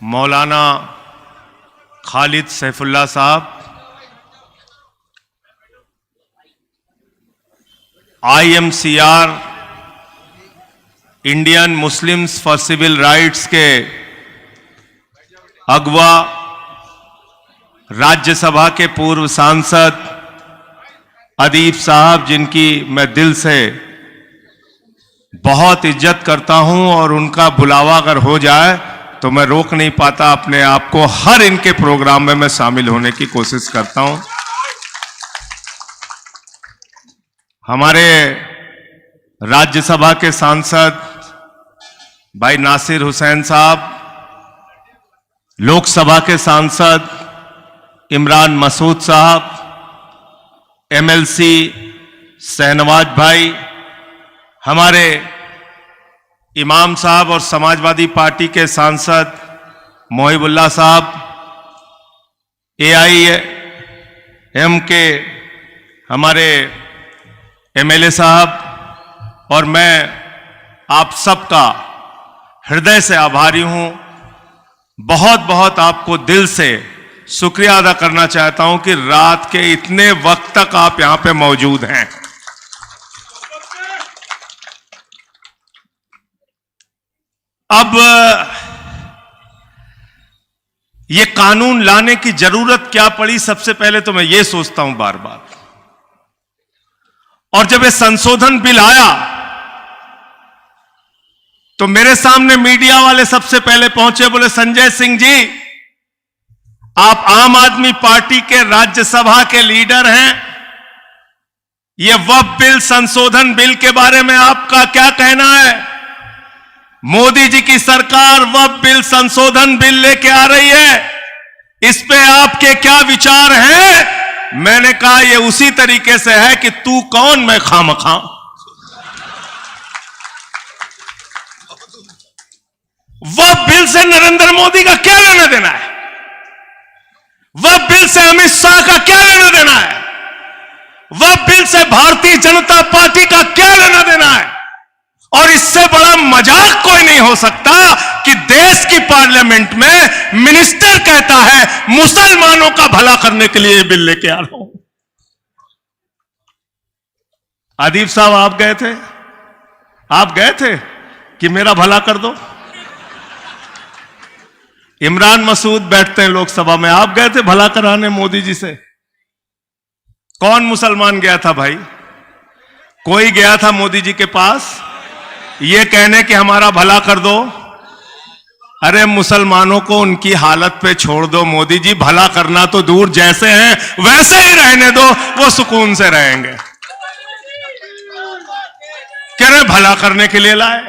मौलाना खालिद सैफुल्लाह साहब, IMCR Indian Muslims for civil rights के अगवा, राज्यसभा के पूर्व सांसद अदीब साहब, जिनकी मैं दिल से बहुत इज्जत करता हूं और उनका बुलावा अगर हो जाए तो मैं रोक नहीं पाता अपने आप को, हर इनके प्रोग्राम में मैं शामिल होने की कोशिश करता हूं। हमारे राज्यसभा के सांसद भाई नासिर हुसैन साहब, लोकसभा के सांसद इमरान मसूद साहब, MLC शहनवाज भाई, हमारे इमाम साहब और समाजवादी पार्टी के सांसद मोहिबुल्लाह साहब, AIM के हमारे MLA साहब, और मैं आप सबका हृदय से आभारी हूं। बहुत बहुत आपको दिल से शुक्रिया अदा करना चाहता हूं कि रात के इतने वक्त तक आप यहां पे मौजूद हैं। अब ये कानून लाने की जरूरत क्या पड़ी, सबसे पहले तो मैं ये सोचता हूं बार बार। और जब ये संशोधन बिल आया तो मेरे सामने मीडिया वाले सबसे पहले पहुंचे, बोले संजय सिंह जी, आप आम आदमी पार्टी के राज्यसभा के लीडर हैं, ये वक्फ बिल संशोधन बिल के बारे में आपका क्या कहना है? मोदी जी की सरकार वक्फ बिल संशोधन बिल लेके आ रही है, इस पे आपके क्या विचार हैं? मैंने कहा ये उसी तरीके से है कि तू कौन मैं खामखा। वक्फ बिल से नरेंद्र मोदी का क्या लेना देना है? वक्फ बिल से अमित शाह का क्या लेना देना है? वक्फ बिल से भारतीय जनता पार्टी का क्या लेना देना है? और इससे बड़ा मजाक कोई नहीं हो सकता कि देश की पार्लियामेंट में मिनिस्टर कहता है मुसलमानों का भला करने के लिए ये बिल लेके आ रहा हूं। अदीब साहब, आप गए थे कि मेरा भला कर दो। इमरान मसूद बैठते हैं लोकसभा में, आप गए थे भला कराने मोदी जी से? कौन मुसलमान गया था भाई? कोई गया था मोदी जी के पास ये कहने कि हमारा भला कर दो? अरे मुसलमानों को उनकी हालत पे छोड़ दो मोदी जी, भला करना तो दूर, जैसे हैं वैसे ही रहने दो, वो सुकून से रहेंगे। कह रहे भला करने के लिए लाए,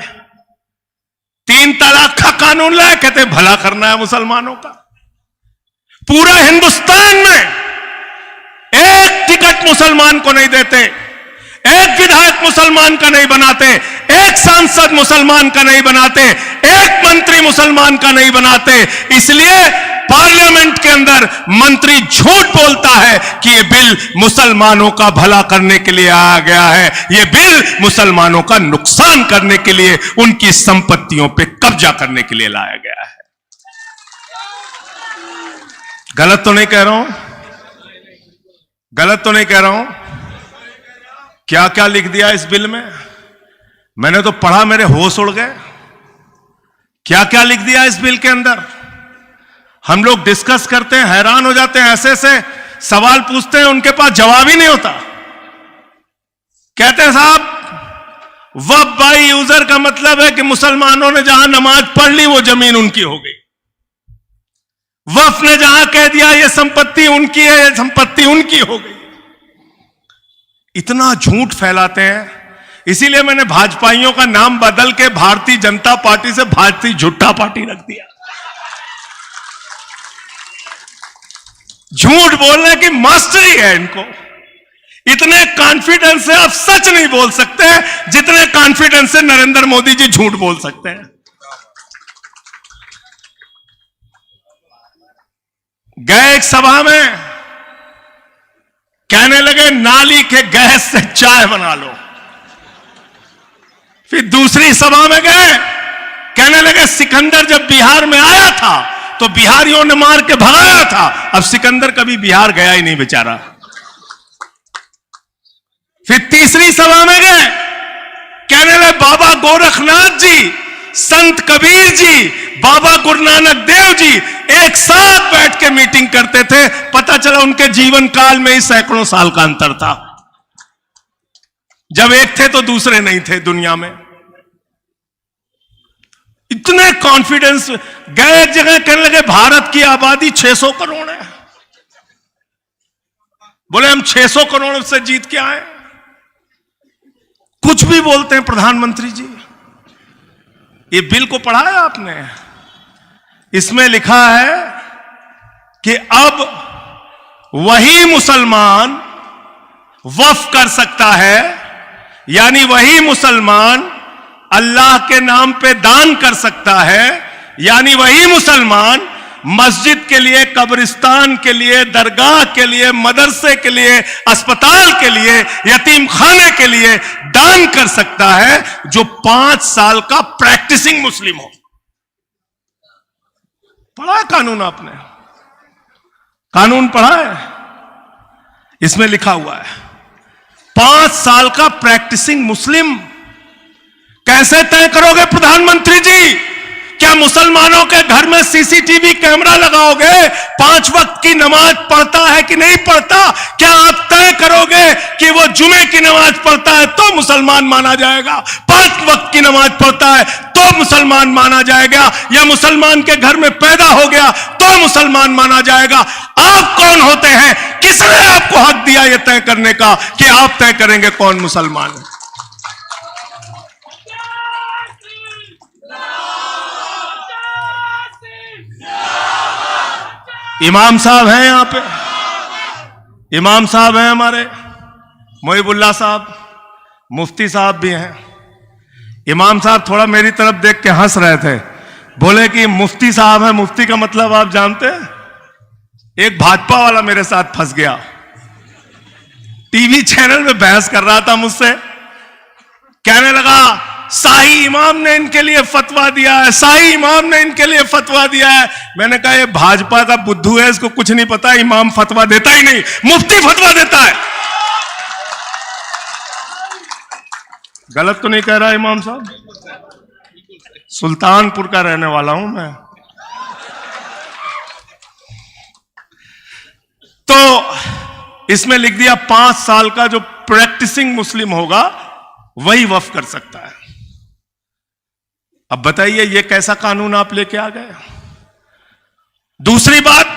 3 तलाक का कानून लाए, कहते भला करना है मुसलमानों का। पूरा हिंदुस्तान में एक टिकट मुसलमान को नहीं देते, एक विधायक मुसलमान का नहीं बनाते, एक सांसद मुसलमान का नहीं बनाते, एक मंत्री मुसलमान का नहीं बनाते। इसलिए पार्लियामेंट के अंदर मंत्री झूठ बोलता है कि यह बिल मुसलमानों का भला करने के लिए आया गया है, यह बिल मुसलमानों का नुकसान करने के लिए, उनकी संपत्तियों पे कब्जा करने के लिए लाया गया है। गलत तो नहीं कह रहा हूं? गलत तो नहीं कह रहा हूं? क्या क्या लिख दिया इस बिल में? मैंने तो पढ़ा, मेरे होश उड़ गए। क्या क्या लिख दिया इस बिल के अंदर? हम लोग डिस्कस करते हैं, हैरान हो जाते हैं, ऐसे ऐसे सवाल पूछते हैं, उनके पास जवाब ही नहीं होता। कहते हैं साहब वक्फ बाई यूजर का मतलब है कि मुसलमानों ने जहां नमाज पढ़ ली वो जमीन उनकी हो गई। वक्फ ने जहां कह दिया ये संपत्ति उनकी है, ये संपत्ति उनकी हो गई। इतना झूठ फैलाते हैं। इसीलिए मैंने भाजपाइयों का नाम बदल के भारतीय जनता पार्टी से भारतीय झूठा पार्टी रख दिया। झूठ बोलने की मास्टरी है इनको। इतने कॉन्फिडेंस से आप सच नहीं बोल सकते जितने कॉन्फिडेंस से नरेंद्र मोदी जी झूठ बोल सकते हैं। गए एक सभा में, कहने लगे नाली के गैस से चाय बना लो। फिर दूसरी सभा में गए, कहने लगे सिकंदर जब बिहार में आया था तो बिहारियों ने मार के भगाया था। अब सिकंदर कभी बिहार गया ही नहीं बेचारा। फिर तीसरी सभा में गए, कहने लगे बाबा गोरखनाथ जी, संत कबीर जी, बाबा गुरु नानक देव जी एक साथ बैठ के मीटिंग करते थे। पता चला उनके जीवन काल में ही सैकड़ों साल का अंतर था। जब एक थे तो दूसरे नहीं थे दुनिया में। इतने कॉन्फिडेंस, गए एक जगह कहने लगे भारत की आबादी 600 करोड़ है। बोले हम 600 करोड़ से जीत के आए। कुछ भी बोलते हैं प्रधानमंत्री जी। ये बिल को पढ़ा है आपने? इसमें लिखा है कि अब वही मुसलमान वक्फ कर सकता है, यानी वही मुसलमान अल्लाह के नाम पे दान कर सकता है, यानी वही मुसलमान मस्जिद के लिए, कब्रिस्तान के लिए, दरगाह के लिए, मदरसे के लिए, अस्पताल के लिए, यतीम खाने के लिए दान कर सकता है जो 5 साल का प्रैक्टिसिंग मुस्लिम हो। पढ़ा है कानून आपने? कानून पढ़ा है? इसमें लिखा हुआ है 5 साल का प्रैक्टिसिंग मुस्लिम। कैसे तय करोगे प्रधानमंत्री जी? क्या मुसलमानों के घर में सीसीटीवी कैमरा लगाओगे? 5 वक्त की नमाज पढ़ता है कि नहीं पढ़ता? क्या आप तय करोगे कि वो जुमे की नमाज पढ़ता है तो मुसलमान माना जाएगा, 5 वक्त की नमाज पढ़ता है तो मुसलमान माना जाएगा, या मुसलमान के घर में पैदा हो गया तो मुसलमान माना जाएगा? आप कौन होते हैं? किसने आपको हक दिया यह तय करने का कि आप तय करेंगे कौन मुसलमान है? इमाम साहब हैं यहां पे, इमाम साहब हैं हमारे, मोहिबुल्लाह साहब, मुफ्ती साहब भी हैं। इमाम साहब थोड़ा मेरी तरफ देख के हंस रहे थे, बोले कि मुफ्ती साहब हैं। मुफ्ती का मतलब आप जानते हैं? एक भाजपा वाला मेरे साथ फंस गया, टीवी चैनल में बहस कर रहा था मुझसे, कहने लगा शाही इमाम ने इनके लिए फतवा दिया है, शाही इमाम ने इनके लिए फतवा दिया है। मैंने कहा ये भाजपा का बुद्धू है, इसको कुछ नहीं पता, इमाम फतवा देता ही नहीं, मुफ्ती फतवा देता है। गलत तो नहीं कह रहा इमाम साहब? सुल्तानपुर का रहने वाला हूं मैं। तो इसमें लिख दिया 5 साल का जो प्रैक्टिसिंग मुस्लिम होगा वही वक्फ कर सकता है। अब बताइए ये कैसा कानून आप लेके आ गए? दूसरी बात,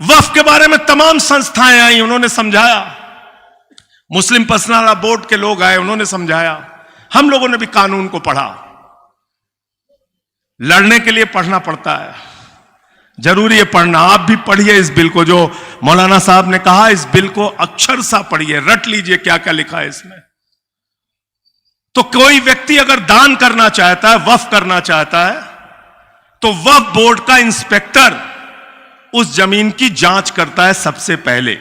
वक्फ के बारे में तमाम संस्थाएं आई, उन्होंने समझाया। मुस्लिम पर्सनल लॉ बोर्ड के लोग आए, उन्होंने समझाया। हम लोगों ने भी कानून को पढ़ा। लड़ने के लिए पढ़ना पड़ता है, जरूरी है पढ़ना। आप भी पढ़िए इस बिल को, जो मौलाना साहब ने कहा, इस बिल को अक्षर सा पढ़िए, रट लीजिए क्या क्या लिखा है इसमें। तो कोई व्यक्ति अगर दान करना चाहता है, वक्फ करना चाहता है, तो वक्फ बोर्ड का इंस्पेक्टर उस जमीन की जांच करता है सबसे पहले।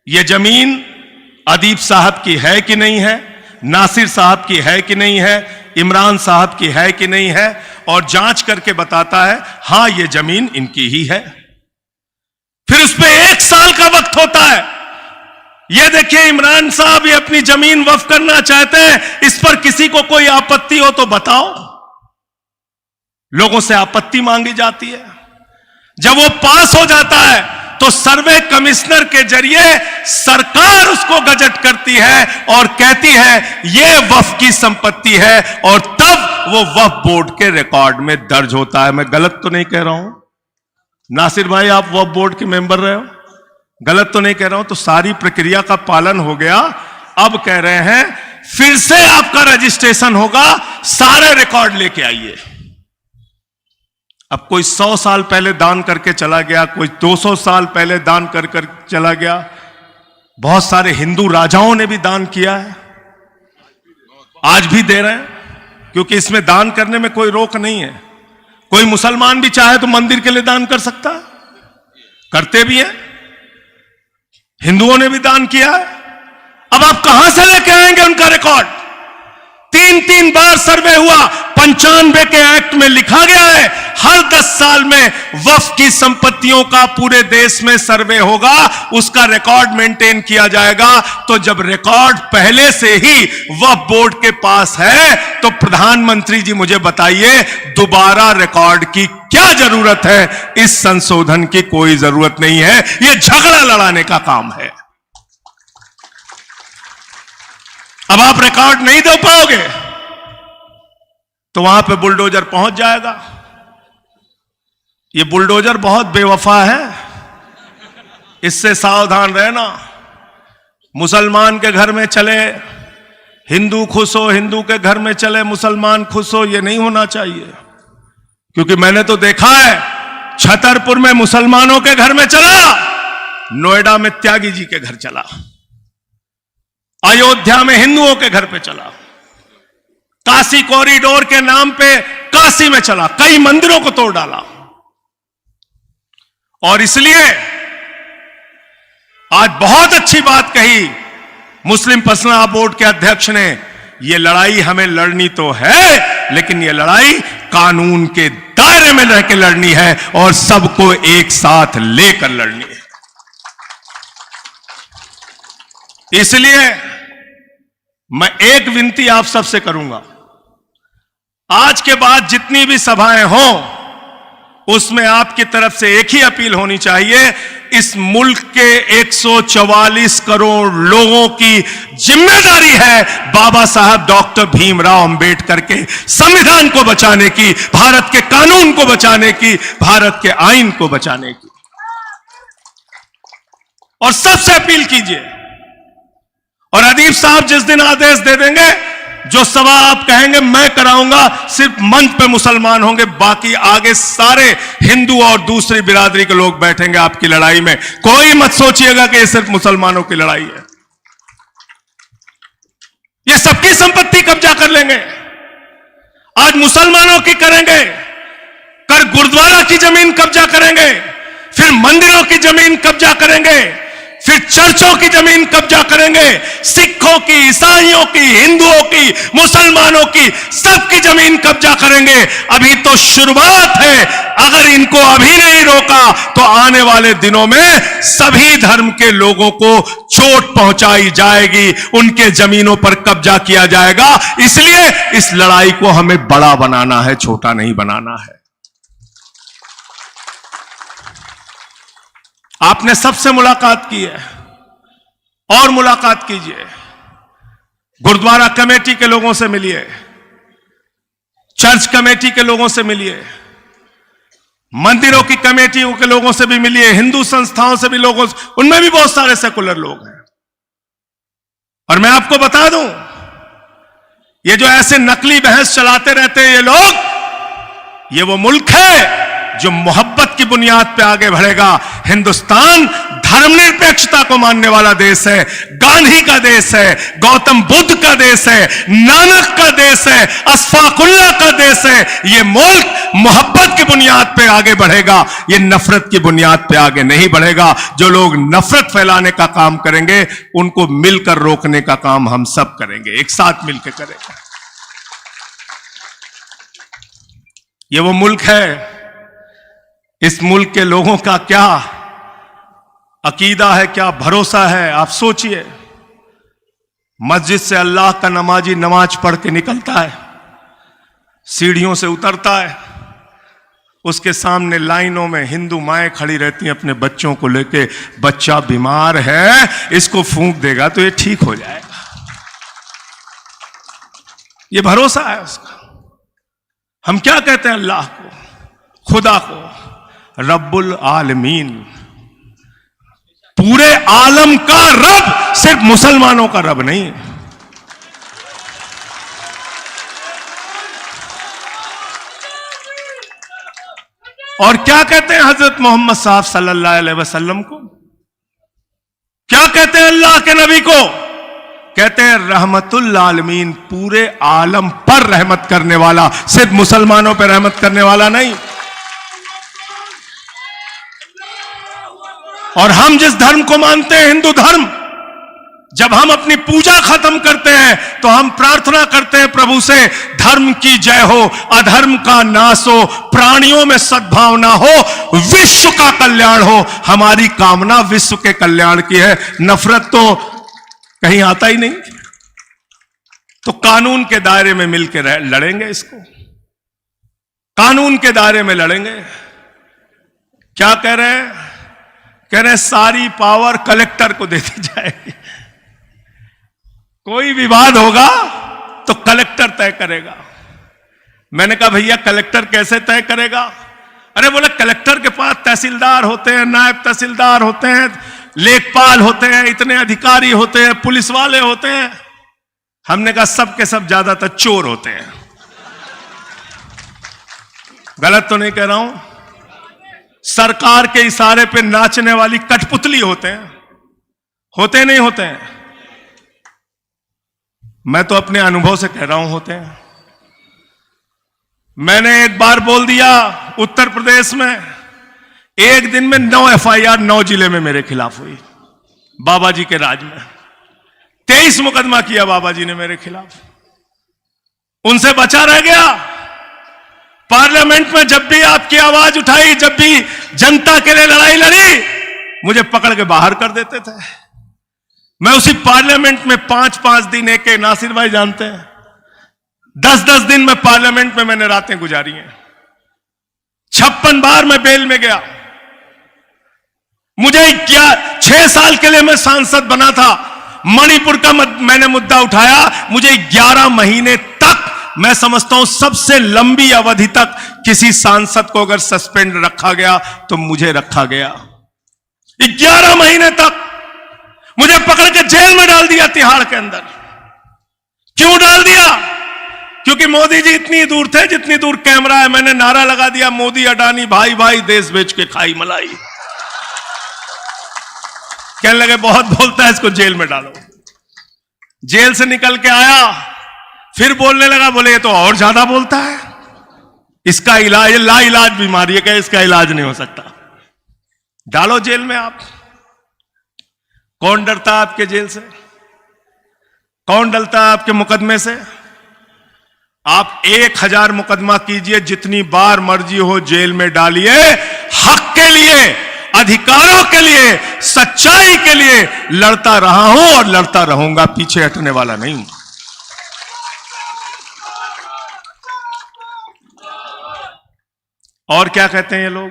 यह जमीन अदीब साहब की है कि नहीं है, नासिर साहब की है कि नहीं है, इमरान साहब की है कि नहीं है, और जांच करके बताता है हां यह जमीन इनकी ही है। फिर उस पर 1 साल का वक्त होता है। ये देखिए इमरान साहब ये अपनी जमीन वक्फ करना चाहते हैं, इस पर किसी को कोई आपत्ति हो तो बताओ। लोगों से आपत्ति मांगी जाती है। जब वो पास हो जाता है तो सर्वे कमिश्नर के जरिए सरकार उसको गजट करती है और कहती है ये वक्फ की संपत्ति है, और तब वो वक्फ बोर्ड के रिकॉर्ड में दर्ज होता है। मैं गलत तो नहीं कह रहा हूं? नासिर भाई आप वक्फ बोर्ड के मेंबर रहे हो, गलत तो नहीं कह रहा हूं? तो सारी प्रक्रिया का पालन हो गया। अब कह रहे हैं फिर से आपका रजिस्ट्रेशन होगा, सारे रिकॉर्ड लेके आइए। अब कोई 100 साल पहले दान करके चला गया, कोई 200 साल पहले दान कर चला गया। बहुत सारे हिंदू राजाओं ने भी दान किया है, आज भी दे रहे हैं, क्योंकि इसमें दान करने में कोई रोक नहीं है। कोई मुसलमान भी चाहे तो मंदिर के लिए दान कर सकता है, करते भी हैं। हिंदुओं ने भी दान किया है। अब आप कहां से लेके आएंगे उनका रिकॉर्ड? 3 बार सर्वे हुआ। 95 के एक्ट में लिखा गया है हर 10 साल में वक्फ की संपत्तियों का पूरे देश में सर्वे होगा, उसका रिकॉर्ड मेंटेन किया जाएगा। तो जब रिकॉर्ड पहले से ही वक्फ बोर्ड के पास है तो प्रधानमंत्री जी मुझे बताइए दोबारा रिकॉर्ड की क्या जरूरत है? इस संशोधन की कोई जरूरत नहीं है, यह झगड़ा लड़ाने का काम है। अब आप रिकॉर्ड नहीं दे पाओगे तो वहां पे बुलडोजर पहुंच जाएगा। ये बुलडोजर बहुत बेवफा है, इससे सावधान रहना। मुसलमान के घर में चले हिंदू खुश हो, हिंदू के घर में चले मुसलमान खुश हो, यह नहीं होना चाहिए। क्योंकि मैंने तो देखा है छतरपुर में मुसलमानों के घर में चला, नोएडा में त्यागी जी के घर चला, अयोध्या में हिंदुओं के घर पे चला, काशी कॉरिडोर के नाम पे काशी में चला, कई मंदिरों को तोड़ डाला। और इसलिए आज बहुत अच्छी बात कही मुस्लिम पर्सनल बोर्ड के अध्यक्ष ने, यह लड़ाई हमें लड़नी तो है, लेकिन यह लड़ाई कानून के दायरे में रह के लड़नी है और सबको एक साथ लेकर लड़नी है। इसलिए मैं एक विनती आप सबसे करूंगा, आज के बाद जितनी भी सभाएं हों उसमें आपकी तरफ से एक ही अपील होनी चाहिए, इस मुल्क के 144 करोड़ लोगों की जिम्मेदारी है बाबा साहब डॉक्टर भीमराव अंबेडकर के संविधान को बचाने की, भारत के कानून को बचाने की, भारत के आईन को बचाने की। और सबसे अपील कीजिए, और अदीब साहब जिस दिन आदेश दे देंगे जो सभा आप कहेंगे मैं कराऊंगा, सिर्फ मंच पे मुसलमान होंगे, बाकी आगे सारे हिंदू और दूसरी बिरादरी के लोग बैठेंगे आपकी लड़ाई में। कोई मत सोचिएगा कि ये सिर्फ मुसलमानों की लड़ाई है। ये सबकी संपत्ति कब्जा कर लेंगे। आज मुसलमानों की करेंगे, कर गुरुद्वारा की जमीन कब्जा करेंगे, फिर मंदिरों की जमीन कब्जा करेंगे, फिर चर्चों की जमीन कब्जा करेंगे, सिखों की, ईसाइयों की, हिंदुओं की, मुसलमानों की, सबकी जमीन कब्जा करेंगे। अभी तो शुरुआत है, अगर इनको अभी नहीं रोका तो आने वाले दिनों में सभी धर्म के लोगों को चोट पहुंचाई जाएगी, उनके जमीनों पर कब्जा किया जाएगा। इसलिए इस लड़ाई को हमें बड़ा बनाना है, छोटा नहीं बनाना है। आपने सबसे मुलाकात की है और मुलाकात कीजिए, गुरुद्वारा कमेटी के लोगों से मिलिए, चर्च कमेटी के लोगों से मिलिए, मंदिरों की कमेटियों के लोगों से भी मिलिए, हिंदू संस्थाओं से भी लोगों से, उनमें भी बहुत सारे सेकुलर लोग हैं। और मैं आपको बता दूं, ये जो ऐसे नकली बहस चलाते रहते हैं ये लोग, ये वो मुल्क है जो मोहब्बत की बुनियाद पे आगे बढ़ेगा। हिंदुस्तान धर्मनिरपेक्षता को मानने वाला देश है, गांधी का देश है, गौतम बुद्ध का देश है, नानक का देश है, अशफाकुल्लाह का देश है। यह मुल्क मोहब्बत की बुनियाद पे आगे बढ़ेगा, यह नफरत की बुनियाद पे आगे नहीं बढ़ेगा। जो लोग नफरत फैलाने का काम करेंगे उनको मिलकर रोकने का काम हम सब करेंगे, एक साथ मिलकर करेंगे। यह वो मुल्क है, इस मुल्क के लोगों का क्या अकीदा है, क्या भरोसा है। आप सोचिए, मस्जिद से अल्लाह का नमाजी नमाज पढ़ के निकलता है, सीढ़ियों से उतरता है, उसके सामने लाइनों में हिंदू माएं खड़ी रहती हैं अपने बच्चों को लेके, बच्चा बीमार है, इसको फूंक देगा तो ये ठीक हो जाएगा। ये भरोसा है उसका। हम क्या कहते हैं अल्लाह को, खुदा को, रब्बुल आलमीन, पूरे आलम का रब, सिर्फ मुसलमानों का रब नहीं। और क्या कहते हैं हजरत मोहम्मद साहब सल्लल्लाहु अलैहि वसल्लम को, क्या कहते हैं अल्लाह के नबी को? कहते हैं रहमतुल आलमीन, पूरे आलम पर रहमत करने वाला, सिर्फ मुसलमानों पर रहमत करने वाला नहीं। और हम जिस धर्म को मानते हैं, हिंदू धर्म, जब हम अपनी पूजा खत्म करते हैं तो हम प्रार्थना करते हैं प्रभु से, धर्म की जय हो, अधर्म का नाश हो, प्राणियों में सद्भावना हो, विश्व का कल्याण हो। हमारी कामना विश्व के कल्याण की है, नफरत तो कहीं आता ही नहीं। तो कानून के दायरे में मिलकर लड़ेंगे इसको, कानून के दायरे में लड़ेंगे। क्या कह रहे हैं? कह रहे हैं सारी पावर कलेक्टर को दे दी जाएगी, कोई विवाद होगा तो कलेक्टर तय करेगा। मैंने कहा भैया कलेक्टर कैसे तय करेगा? अरे बोले कलेक्टर के पास तहसीलदार होते हैं, नायब तहसीलदार होते हैं, लेखपाल होते हैं, इतने अधिकारी होते हैं, पुलिस वाले होते हैं। हमने कहा सब के सब ज्यादातर चोर होते हैं। गलत तो नहीं कह रहा हूं? सरकार के इशारे पे नाचने वाली कठपुतली होते नहीं होते हैं? मैं तो अपने अनुभव से कह रहा हूं होते हैं। मैंने एक बार बोल दिया, उत्तर प्रदेश में एक दिन में 9 FIR 9 जिले में मेरे खिलाफ हुई, बाबा जी के राज में 23 मुकदमा किया बाबा जी ने मेरे खिलाफ। उनसे बचा रह गया। पार्लियामेंट में जब भी आपकी आवाज उठाई, जब भी जनता के लिए लड़ाई लड़ी, मुझे पकड़ के बाहर कर देते थे। मैं उसी पार्लियामेंट में 5-5 दिन, एक नासिर भाई जानते हैं, 10-10 दिन में पार्लियामेंट में मैंने रातें गुजारी हैं। 56 बार मैं बेल में गया। मुझे 6 साल के लिए मैं सांसद बना था। मणिपुर का मैंने मुद्दा उठाया, मुझे 11 महीने तक, मैं समझता हूं सबसे लंबी अवधि तक किसी सांसद को अगर सस्पेंड रखा गया तो मुझे रखा गया। 11 महीने तक मुझे पकड़ के जेल में डाल दिया, तिहाड़ के अंदर। क्यों डाल दिया? क्योंकि मोदी जी इतनी दूर थे जितनी दूर कैमरा है। मैंने नारा लगा दिया, मोदी अडानी भाई भाई, देश बेच के खाई मलाई। कहने लगे बहुत बोलता है, इसको जेल में डालो। जेल से निकल के आया, फिर बोलने लगा, बोले ये तो और ज्यादा बोलता है, इसका इलाज, लाइलाज बीमारी है, क्या इसका इलाज नहीं हो सकता, डालो जेल में आप। कौन डरता है आपके जेल से? कौन डरता है आपके मुकदमे से? आप 1000 मुकदमा कीजिए, जितनी बार मर्जी हो जेल में डालिए। हक के लिए, अधिकारों के लिए, सच्चाई के लिए लड़ता रहा हूं और लड़ता रहूंगा, पीछे हटने वाला नहीं हूं। और क्या कहते हैं ये लोग?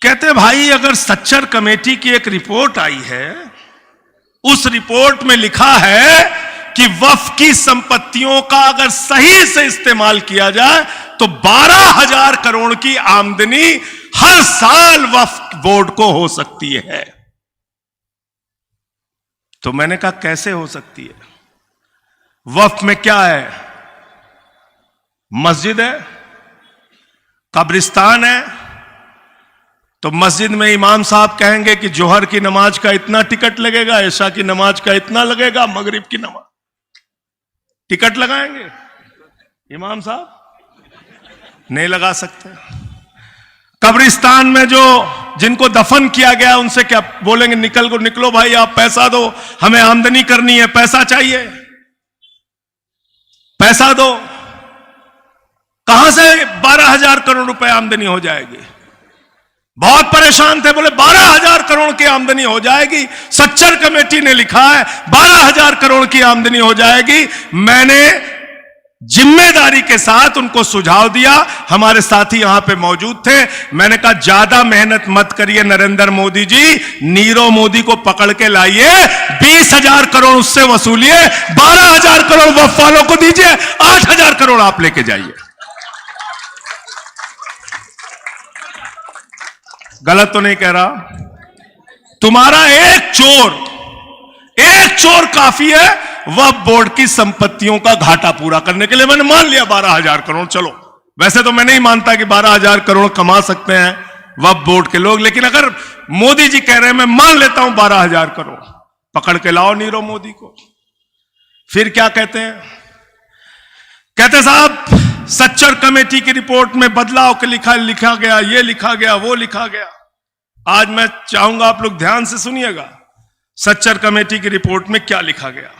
कहते हैं भाई अगर सच्चर कमेटी की एक रिपोर्ट आई है, उस रिपोर्ट में लिखा है कि वक्फ की संपत्तियों का अगर सही से इस्तेमाल किया जाए तो 12,000 करोड़ की आमदनी हर साल वक्फ बोर्ड को हो सकती है। तो मैंने कहा कैसे हो सकती है? वक्फ में क्या है? मस्जिद है, कब्रिस्तान है। तो मस्जिद में इमाम साहब कहेंगे कि जोहर की नमाज का इतना टिकट लगेगा, ऐशा की नमाज का इतना लगेगा, मगरिब की नमाज, टिकट लगाएंगे इमाम साहब? नहीं लगा सकते। कब्रिस्तान में जो जिनको दफन किया गया उनसे क्या बोलेंगे? निकलो भाई, आप पैसा दो, हमें आमदनी करनी है, पैसा चाहिए, पैसा दो। कहां से 12,000 करोड़ रुपए आमदनी हो जाएगी? बहुत परेशान थे, बोले 12,000 करोड़ की आमदनी हो जाएगी। सच्चर कमेटी ने लिखा है 12,000 करोड़ की आमदनी हो जाएगी। मैंने जिम्मेदारी के साथ उनको सुझाव दिया, हमारे साथी यहां पे मौजूद थे। मैंने कहा ज्यादा मेहनत मत करिए नरेंद्र मोदी जी, नीरव मोदी को पकड़ के लाइए, 20,000 करोड़ उससे वसूलिए, 12,000 करोड़ वक्फ वालों को दीजिए, 8,000 करोड़ आप लेके जाइए। गलत तो नहीं कह रहा? तुम्हारा एक चोर काफी है वक्फ बोर्ड की संपत्तियों का घाटा पूरा करने के लिए। मैंने मान लिया 12,000 करोड़, चलो। वैसे तो मैं नहीं मानता कि 12,000 करोड़ कमा सकते हैं वक्फ बोर्ड के लोग, लेकिन अगर मोदी जी कह रहे हैं मैं मान लेता हूं 12,000 करोड़, पकड़ के लाओ नीरव मोदी को। फिर क्या कहते हैं? कहते साहब सच्चर कमेटी की रिपोर्ट में बदलाव के लिखा गया, ये लिखा गया, वो लिखा गया। आज मैं चाहूंगा आप लोग ध्यान से सुनिएगा। सच्चर कमेटी की रिपोर्ट में क्या लिखा गया,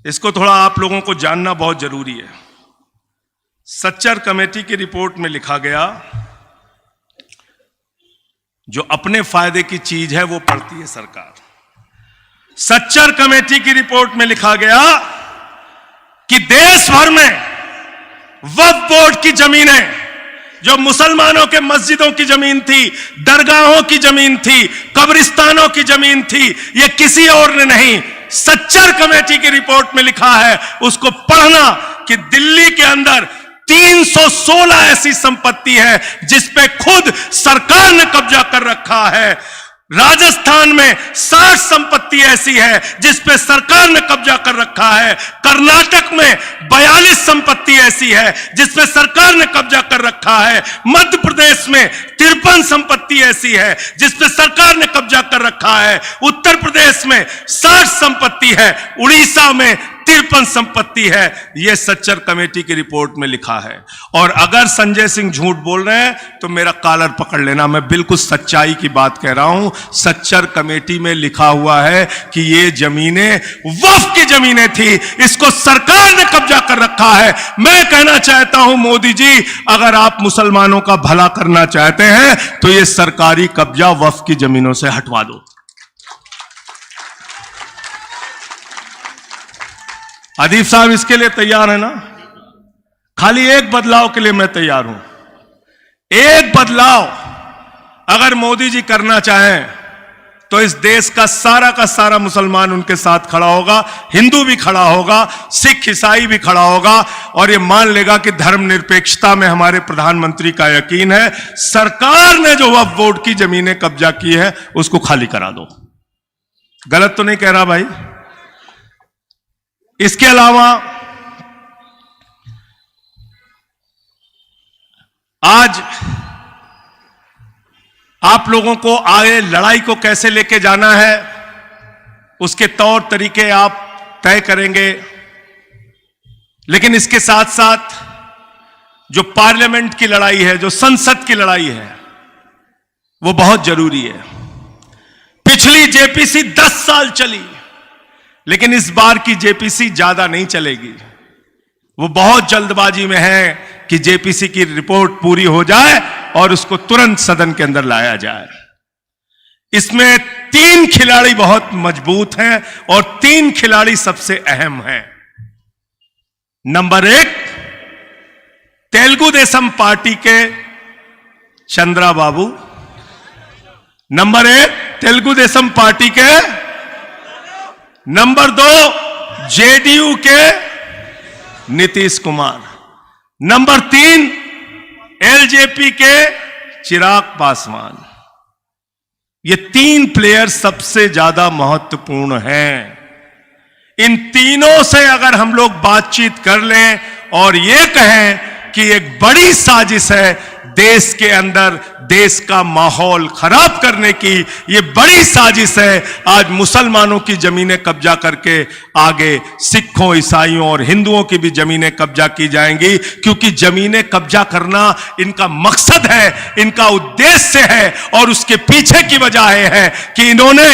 इसको थोड़ा आप लोगों को जानना बहुत जरूरी है। सच्चर कमेटी की रिपोर्ट में लिखा गया, जो अपने फायदे की चीज है वो पढ़ती है सरकार। सच्चर कमेटी की रिपोर्ट में लिखा गया कि देश भर में वक्फ बोर्ड की जमीनें, जो मुसलमानों के मस्जिदों की जमीन थी, दरगाहों की जमीन थी, कब्रिस्तानों की जमीन थी, ये किसी और ने नहीं, सच्चर कमेटी की रिपोर्ट में लिखा है। उसको पढ़ना कि दिल्ली के अंदर 316 ऐसी संपत्ति है जिस पे खुद सरकार ने कब्जा कर रखा है। राजस्थान में 60 संपत्ति ऐसी है जिस पे सरकार ने कब्जा कर रखा है। कर्नाटक में 42 संपत्ति ऐसी है जिस पे सरकार ने कब्जा कर रखा है। मध्य प्रदेश में 53 संपत्ति ऐसी है जिस पे सरकार ने कब्जा कर रखा है। उत्तर प्रदेश में 60 संपत्ति है, उड़ीसा में 53 संपत्ति है। यह सच्चर कमेटी की रिपोर्ट में लिखा है। और अगर संजय सिंह झूठ बोल रहे हैं तो मेरा कॉलर पकड़ लेना, मैं बिल्कुल सच्चाई की बात कह रहा हूं। सच्चर कमेटी में लिखा हुआ है कि ये जमीनें वक्फ की जमीनें थी, इसको सरकार ने कब्जा कर रखा है। मैं कहना चाहता हूं मोदी जी, अगर आप मुसलमानों का भला करना चाहते हैं तो ये सरकारी कब्जा वक्फ की जमीनों से हटवा दो। अदीब साहब इसके लिए तैयार है ना? खाली एक बदलाव के लिए मैं तैयार हूं। एक बदलाव अगर मोदी जी करना चाहें तो इस देश का सारा मुसलमान उनके साथ खड़ा होगा, हिंदू भी खड़ा होगा, सिख ईसाई भी खड़ा होगा, और ये मान लेगा कि धर्मनिरपेक्षता में हमारे प्रधानमंत्री का यकीन है। सरकार ने जो वक्फ बोर्ड की जमीनें कब्जा की है उसको खाली करा दो। गलत तो नहीं कह रहा भाई? इसके अलावा आज आप लोगों को आगे लड़ाई को कैसे लेके जाना है उसके तौर तरीके आप तय करेंगे, लेकिन इसके साथ साथ जो पार्लियामेंट की लड़ाई है, जो संसद की लड़ाई है, वो बहुत जरूरी है। पिछली जेपीसी 10 साल चली, लेकिन इस बार की जेपीसी ज्यादा नहीं चलेगी। वो बहुत जल्दबाजी में है कि जेपीसी की रिपोर्ट पूरी हो जाए और उसको तुरंत सदन के अंदर लाया जाए। इसमें 3 खिलाड़ी बहुत मजबूत हैं और 3 खिलाड़ी सबसे अहम हैं। नंबर 1, तेलुगु देशम पार्टी के चंद्रा बाबू। नंबर 1, तेलुगु देशम पार्टी के। नंबर 2, जेडीयू के नीतीश कुमार। नंबर 3, एलजेपी के चिराग पासवान। ये 3 प्लेयर सबसे ज्यादा महत्वपूर्ण हैं। इन तीनों से अगर हम लोग बातचीत कर लें और ये कहें कि एक बड़ी साजिश है देश के अंदर देश का माहौल खराब करने की, ये बड़ी साजिश है, आज मुसलमानों की जमीनें कब्जा करके आगे सिखों, ईसाइयों और हिंदुओं की भी जमीनें कब्जा की जाएंगी, क्योंकि जमीनें कब्जा करना इनका मकसद है, इनका उद्देश्य है। और उसके पीछे की वजह है कि इन्होंने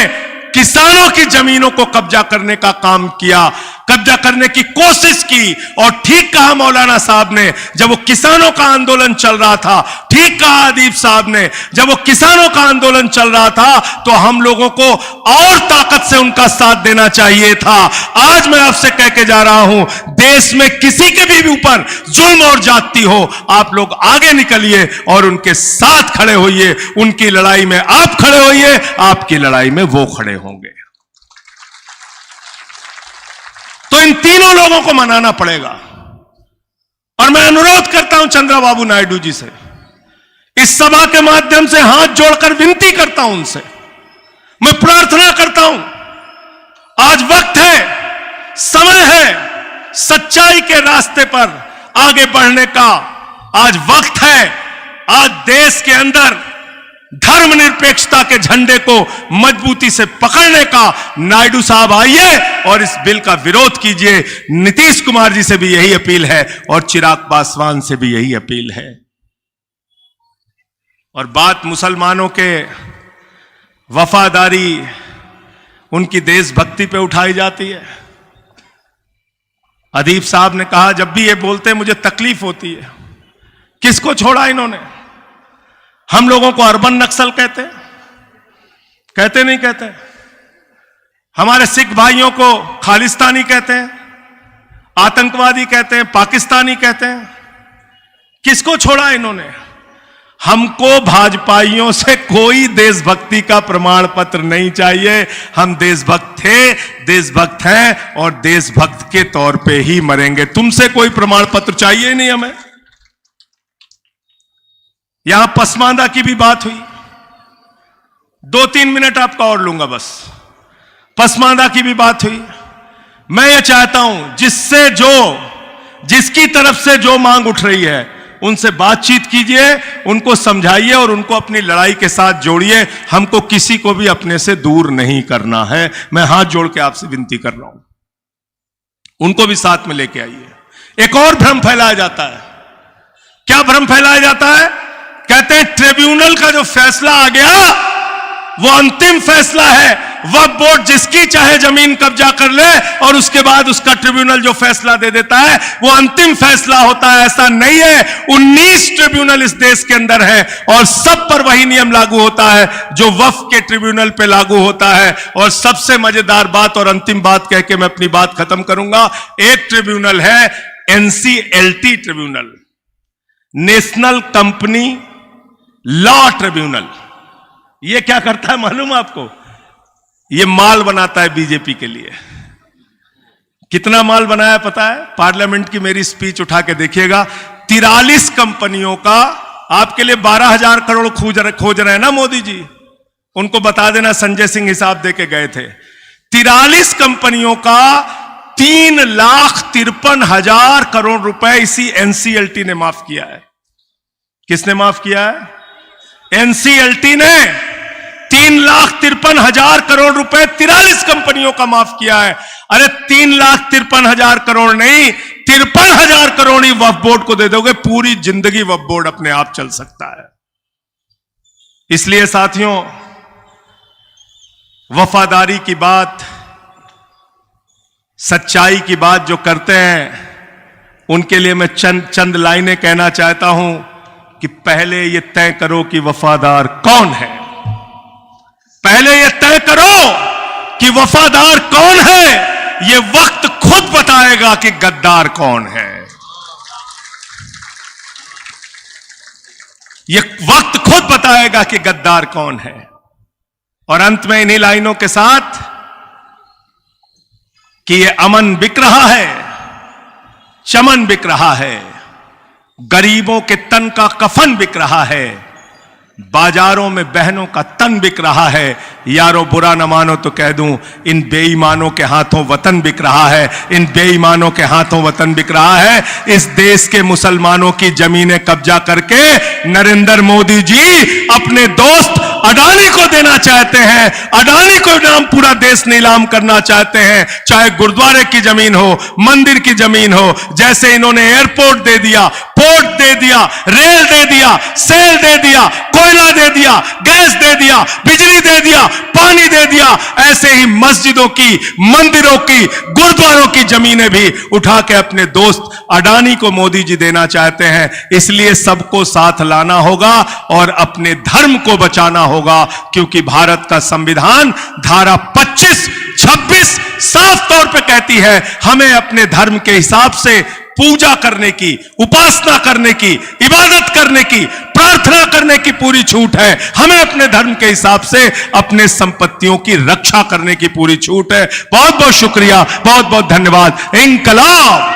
किसानों की जमीनों को कब्जा करने का काम किया, कब्जा करने की कोशिश की। और ठीक कहा मौलाना साहब ने, जब वो किसानों का आंदोलन चल रहा था, ठीक कहा अदीब साहब ने, जब वो किसानों का आंदोलन चल रहा था तो हम लोगों को और ताकत से उनका साथ देना चाहिए था। आज मैं आपसे कह के जा रहा हूं, देश में किसी के भी ऊपर जुल्म और जाति हो, आप लोग आगे निकलिए और उनके साथ खड़े होइए। उनकी लड़ाई में आप खड़े होइए, आपकी लड़ाई में वो खड़े होंगे। तो इन तीनों लोगों को मनाना पड़ेगा। और मैं अनुरोध करता हूं चंद्रबाबू नायडू जी से, इस सभा के माध्यम से हाथ जोड़कर विनती करता हूं उनसे, मैं प्रार्थना करता हूं, आज वक्त है, समय है सच्चाई के रास्ते पर आगे बढ़ने का। आज वक्त है, आज देश के अंदर धर्मनिरपेक्षता के झंडे को मजबूती से पकड़ने का। नायडू साहब आइए और इस बिल का विरोध कीजिए। नीतीश कुमार जी से भी यही अपील है और चिराग पासवान से भी यही अपील है। और बात मुसलमानों के वफादारी उनकी देशभक्ति पे उठाई जाती है। अदीब साहब ने कहा, जब भी ये बोलते हैं मुझे तकलीफ होती है। किसको छोड़ा इन्होंने? हम लोगों को अर्बन नक्सल कहते नहीं कहते। हमारे सिख भाइयों को खालिस्तानी कहते हैं, आतंकवादी कहते हैं, पाकिस्तानी कहते हैं। किसको छोड़ा इन्होंने? हमको भाजपाइयों से कोई देशभक्ति का प्रमाण पत्र नहीं चाहिए। हम देशभक्त थे, देशभक्त हैं और देशभक्त के तौर पे ही मरेंगे। तुमसे कोई प्रमाण पत्र चाहिए ही नहीं हमें। यहां पसमानदा की भी बात हुई, 2-3 मिनट आपका और लूंगा बस। पसमानदा की भी बात हुई। मैं ये चाहता हूं जिसकी तरफ से जो मांग उठ रही है उनसे बातचीत कीजिए, उनको समझाइए और उनको अपनी लड़ाई के साथ जोड़िए। हमको किसी को भी अपने से दूर नहीं करना है। मैं हाथ जोड़ के आपसे विनती कर रहा हूं, उनको भी साथ में लेके आइए। एक और भ्रम फैलाया जाता है। क्या भ्रम फैलाया जाता है? कहते हैं ट्रिब्यूनल का जो फैसला आ गया वो अंतिम फैसला है। वक्फ बोर्ड जिसकी चाहे जमीन कब्जा कर ले और उसके बाद उसका ट्रिब्यूनल जो फैसला दे देता है वो अंतिम फैसला होता है। ऐसा नहीं है। 19 ट्रिब्यूनल इस देश के अंदर है और सब पर वही नियम लागू होता है जो वक्फ के ट्रिब्यूनल पे लागू होता है। और सबसे मजेदार बात और अंतिम बात कह के मैं अपनी बात खत्म करूंगा। एक ट्रिब्यूनल है NCLT tribunal, national company law tribunal. ये क्या करता है मालूम है आपको? ये माल बनाता है बीजेपी के लिए। कितना माल बनाया पता है? पार्लियामेंट की मेरी स्पीच उठा के देखिएगा। 43 कंपनियों का, आपके लिए 12,000 करोड़ खोज रहे हैं ना मोदी जी, उनको बता देना संजय सिंह हिसाब दे के गए थे। 43 कंपनियों का 3,53,000 करोड़ रुपए इसी NCLT ने माफ किया है। किसने माफ किया है? NCLT ने 3,53,000 करोड़ रुपए 43 कंपनियों का माफ किया है। अरे 3,53,000 करोड़ नहीं, 53,000 करोड़ ही वक्फ बोर्ड को दे दोगे, पूरी जिंदगी वक्फ बोर्ड अपने आप चल सकता है। इसलिए साथियों, वफादारी की बात, सच्चाई की बात जो करते हैं उनके लिए मैं चंद लाइनें कहना चाहता हूं कि पहले यह तय करो कि वफादार कौन है। पहले यह तय करो कि वफादार कौन है। यह वक्त खुद बताएगा कि गद्दार कौन है। यह वक्त खुद बताएगा कि गद्दार कौन है। और अंत में इन्हीं लाइनों के साथ कि यह अमन बिक रहा है, चमन बिक रहा है, गरीबों के तन का कफन बिक रहा है, बाजारों में बहनों का तन बिक रहा है। यारो बुरा न मानो तो कह दूं, इन बेईमानों के हाथों वतन बिक रहा है। इन बेईमानों के हाथों वतन बिक रहा है। इस देश के मुसलमानों की जमीनें कब्जा करके नरेंद्र मोदी जी अपने दोस्त अडानी को देना चाहते हैं। अडानी को नाम पूरा देश नीलाम करना चाहते हैं, चाहे गुरुद्वारे की जमीन हो, मंदिर की जमीन हो। जैसे इन्होंने एयरपोर्ट दे दिया, पोर्ट दे दिया, रेल दे दिया, सेल दे दिया, कोयला दे दिया, गैस दे दिया, बिजली दे दिया, पानी दे दिया, ऐसे ही मस्जिदों की, मंदिरों की, गुरुद्वारों की जमीनें भी उठा के अपने दोस्त अडानी को मोदी जी देना चाहते हैं। इसलिए सबको साथ लाना होगा और अपने धर्म को बचाना होगा, क्योंकि भारत का संविधान धारा 25, 26 साफ तौर पे कहती है हमें अपने धर्म के हिसाब से पूजा करने की, उपासना करने की, इबादत करने की, प्रार्थना करने की पूरी छूट है। हमें अपने धर्म के हिसाब से अपने संपत्तियों की रक्षा करने की पूरी छूट है। बहुत बहुत शुक्रिया, बहुत बहुत धन्यवाद। इंकलाब।